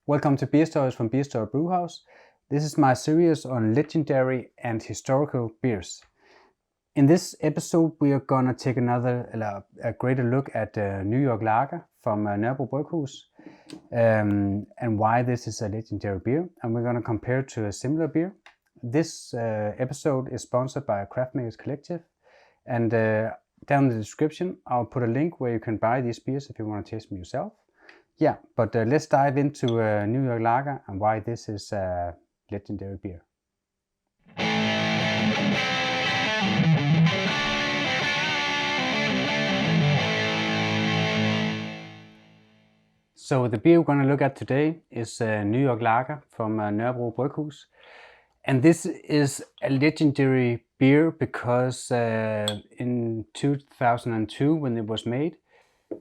Welcome to Beerstories from Beerstory Brewhouse. This is my series on legendary and historical beers. In this episode we are gonna take a greater look at New York Lager from Nørrebro Brewhouse and why this is a legendary beer, and we're gonna compare it to a similar beer. This episode is sponsored by Craftmakers Collective, and down in the description I'll put a link where you can buy these beers if you want to taste them yourself. Yeah, but let's dive into New York Lager and why this is a legendary beer. So the beer we're going to look at today is New York Lager from Nørrebro Brewhouse. And this is a legendary beer because in 2002 when it was made,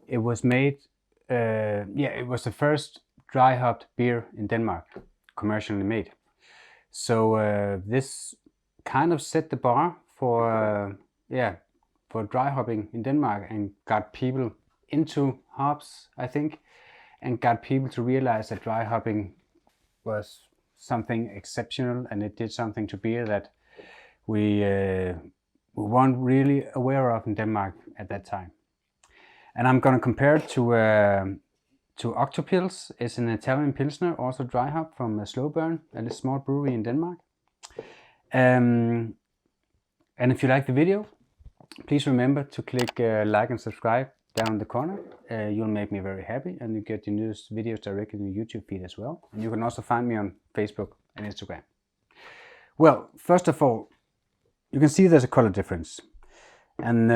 it was the first dry hopped beer in Denmark, commercially made. So this kind of set the bar for dry hopping in Denmark and got people into hops, I think, and got people to realize that dry hopping was something exceptional, and it did something to beer that we weren't really aware of in Denmark at that time. And I'm going to compare it to Octopils. It's an Italian pilsner, also dry hop from Slow Burn, a small brewery in Denmark. And if you like the video, please remember to click like and subscribe down in the corner. You'll make me very happy, and you get the newest videos directly in your YouTube feed as well. And you can also find me on Facebook and Instagram. Well, first of all, you can see there's a color difference. And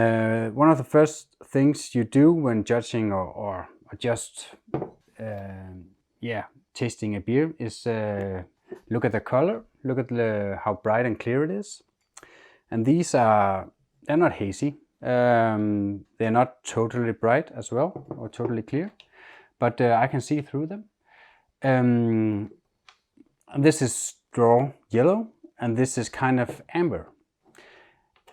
one of the first things you do when judging or just tasting a beer is look at the color, look at how bright and clear it is. And they're not hazy. They're not totally bright as well or totally clear, but I can see through them. This is straw yellow, and this is kind of amber.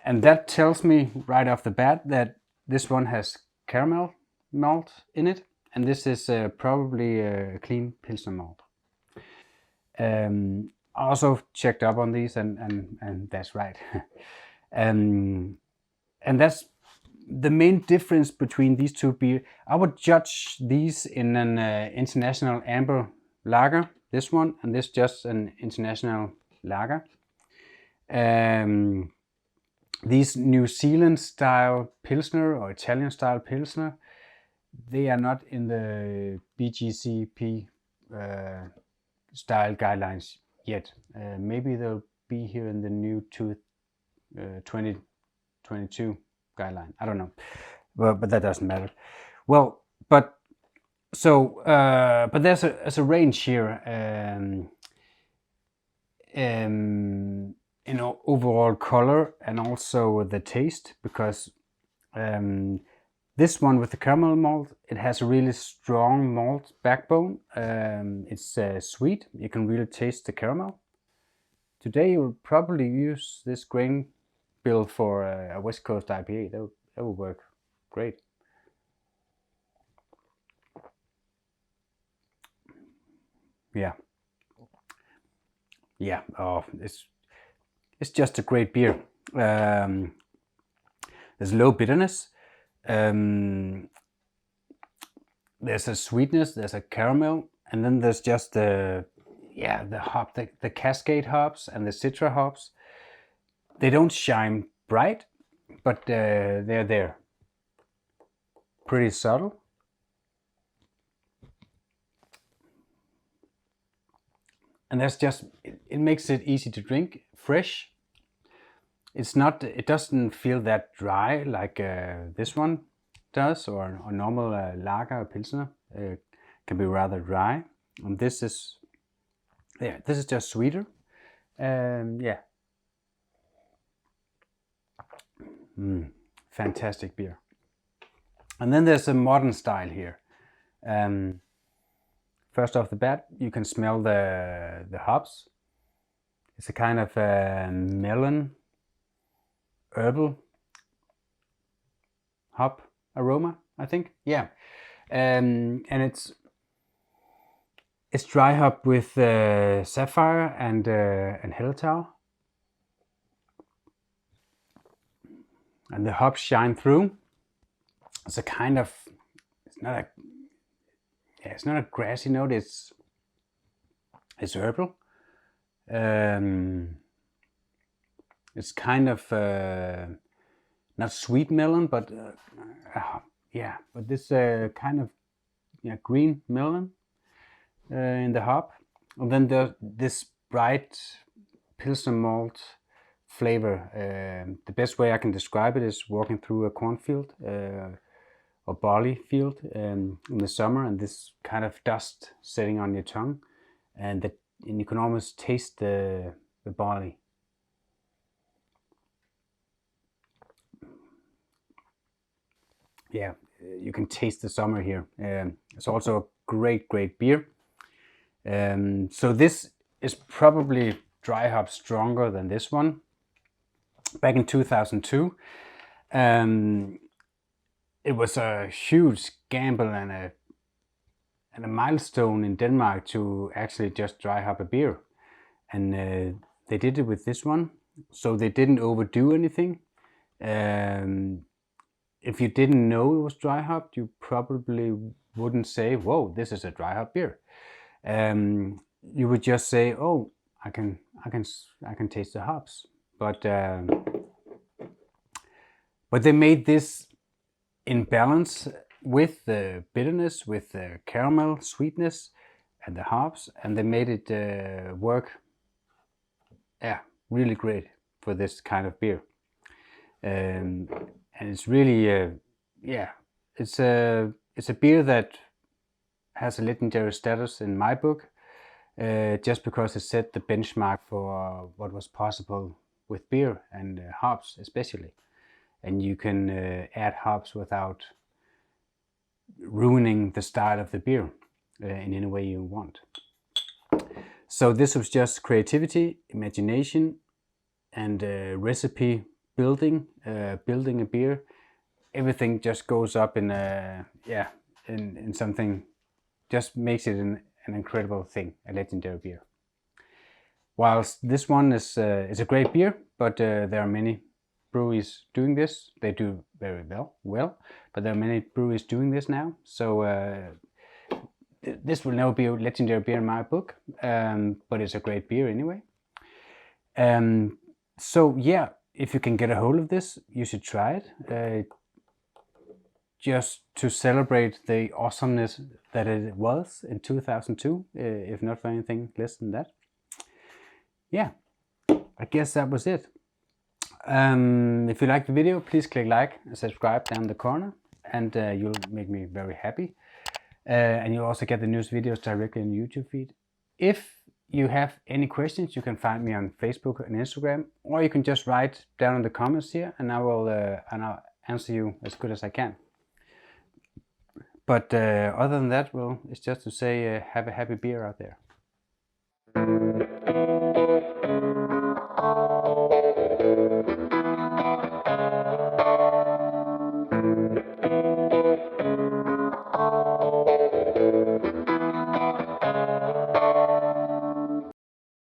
And that tells me right off the bat that this one has caramel malt in it, and this is probably a clean pilsner malt. I also checked up on these, and that's right. And that's the main difference between these two beers. I would judge these in an international amber lager, this one, and this just an international lager. These New Zealand style pilsner or Italian style pilsner, they are not in the BGCP style guidelines yet. Maybe they'll be here in the new 2022 guideline. I don't know, but that doesn't matter. Well, but there's a range here. Overall color and also the taste, because this one with the caramel malt, it has a really strong malt backbone. It's sweet. You can really taste the caramel. Today you will probably use this grain bill for a West Coast IPA. That would work great. Yeah. Oh, it's just a great beer. There's low bitterness. There's a sweetness. There's a caramel, and then there's just the hop, the Cascade hops and the Citra hops. They don't shine bright, but they're there. Pretty subtle. And that's just, it makes it easy to drink, fresh. It doesn't feel that dry like this one does, or normal lager or pilsner can be rather dry. And this is just sweeter. Fantastic beer. And then there's a modern style here. First off the bat, you can smell the hops. It's a kind of melon, herbal hop aroma, I think. Yeah, and it's It's dry hopped with sapphire and Helltau, and the hops shine through. It's a kind of, it's not a grassy note. It's herbal. It's kind of not sweet melon, but but this kind of green melon in the hop, and then this bright pilsner malt flavor. The best way I can describe it is walking through a cornfield or barley field in the summer, and this kind of dust sitting on your tongue, and you can almost taste the barley. Yeah, you can taste the summer here. It's also a great beer. So this is probably dry hop stronger than this one. Back in 2002, it was a huge gamble and a milestone in Denmark to actually just dry hop a beer, and they did it with this one. So they didn't overdo anything. If you didn't know it was dry hopped, you probably wouldn't say, "Whoa, this is a dry hop beer." You would just say, "Oh, I can taste the hops." But they made this in balance with the bitterness, with the caramel sweetness and the hops, and they made it work really great for this kind of beer. And it's really it's a beer that has a legendary status in my book, just because it set the benchmark for what was possible with beer and hops especially. And you can add hops without ruining the style of the beer in any way you want. So this was just creativity, imagination, and recipe building a beer. Everything just goes up in in something, just makes it an incredible thing, a legendary beer. Whilst this one is a great beer, but there are many breweries doing this. They do very well, but there are many breweries doing this now. So this will never be a legendary beer in my book, but it's a great beer anyway. So yeah, if you can get a hold of this, you should try it. Just to celebrate the awesomeness that it was in 2002, if not for anything less than that. Yeah, I guess that was it. If you like the video, please click like and subscribe down the corner, and you'll make me very happy. And you'll also get the news videos directly in the YouTube feed. If you have any questions, you can find me on Facebook and Instagram, or you can just write down in the comments here, and I'll answer you as good as I can. But other than that, well, it's just to say have a happy beer out there.